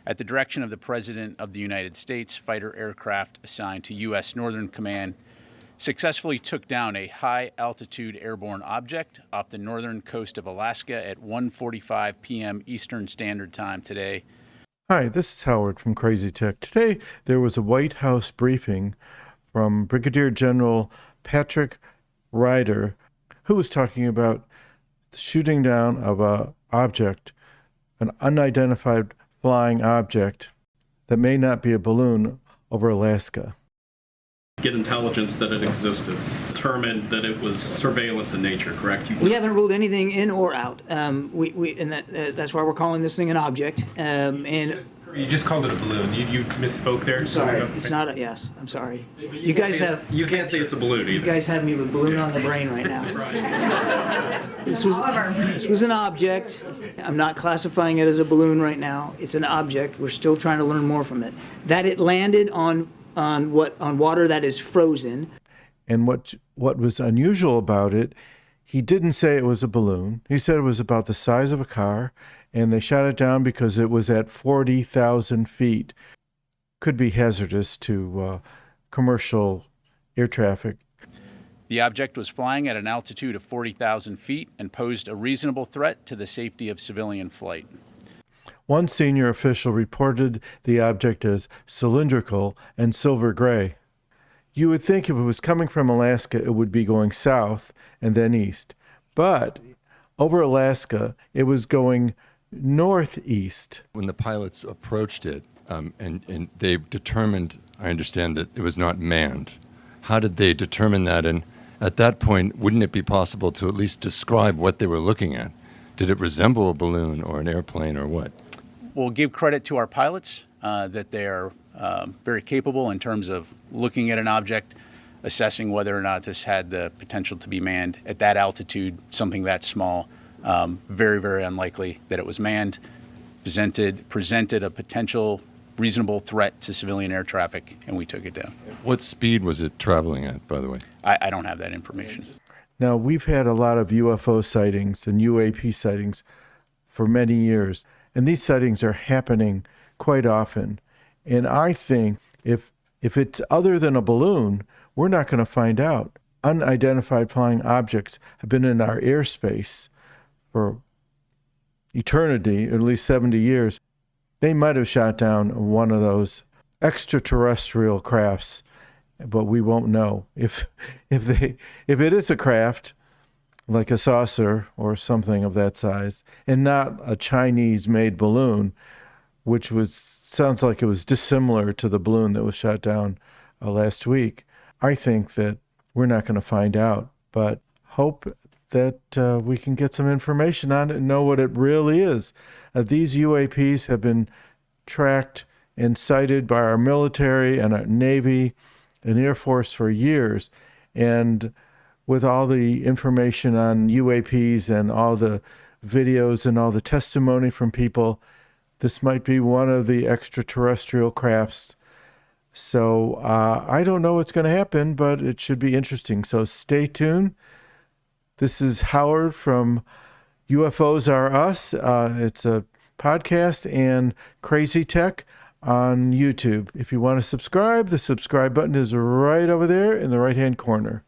at the direction of the President of the United States, fighter aircraft assigned to U.S. Northern Command successfully took down a high-altitude airborne object off the northern coast of Alaska at 1:45 p.m. Eastern Standard Time today. Hi, this is Howard from Crazy Tech. Today, there was a White House briefing from Brigadier General Patrick Ryder, who was talking about the shooting down of an object, an unidentified flying object that may not be a balloon over Alaska. Get intelligence that it existed, determined that it was surveillance in nature, correct? We haven't ruled anything in or out. That's why we're calling this thing an object. You just called it a balloon. You misspoke there. I'm sorry. It's not a, yes, I'm sorry. You guys have... You can't say it's a balloon either. You guys have me with balloon on the brain right now. This was an object. I'm not classifying it as a balloon right now. It's an object. We're still trying to learn more from it. That it landed on water that is frozen. And what was unusual about it, he didn't say it was a balloon. He said it was about the size of a car, and they shot it down because it was at 40,000 feet. Could be hazardous to commercial air traffic. The object was flying at an altitude of 40,000 feet and posed a reasonable threat to the safety of civilian flight. One senior official reported the object as cylindrical and silver gray. You would think if it was coming from Alaska, it would be going south and then east. But over Alaska, it was going northeast. When the pilots approached it, and they determined, I understand, that it was not manned. How did they determine that? And at that point, wouldn't it be possible to at least describe what they were looking at? Did it resemble a balloon or an airplane or what? We'll give credit to our pilots that they are very capable in terms of looking at an object, assessing whether or not this had the potential to be manned. At that altitude, something that small, very, very unlikely that it was manned, presented a potential reasonable threat to civilian air traffic, and we took it down. What speed was it traveling at, by the way? I don't have that information. Now, we've had a lot of UFO sightings and UAP sightings for many years, and these sightings are happening quite often. And I think if it's other than a balloon, we're not going to find out. Unidentified flying objects have been in our airspace for eternity, at least 70 years. They might have shot down one of those extraterrestrial crafts, but we won't know. If it is a craft, like a saucer or something of that size, and not a Chinese-made balloon, which sounds like it was dissimilar to the balloon that was shot down last week, I think that we're not going to find out, but hope that we can get some information on it and know what it really is. These UAPs have been tracked and cited by our military and our Navy and Air Force for years. And with all the information on UAPs and all the videos and all the testimony from people, this might be one of the extraterrestrial crafts. So I don't know what's going to happen, but it should be interesting. So stay tuned. This is Howard from UFOs Are Us. It's a podcast and Crazy Tech on YouTube. If you want to subscribe, the subscribe button is right over there in the right-hand corner.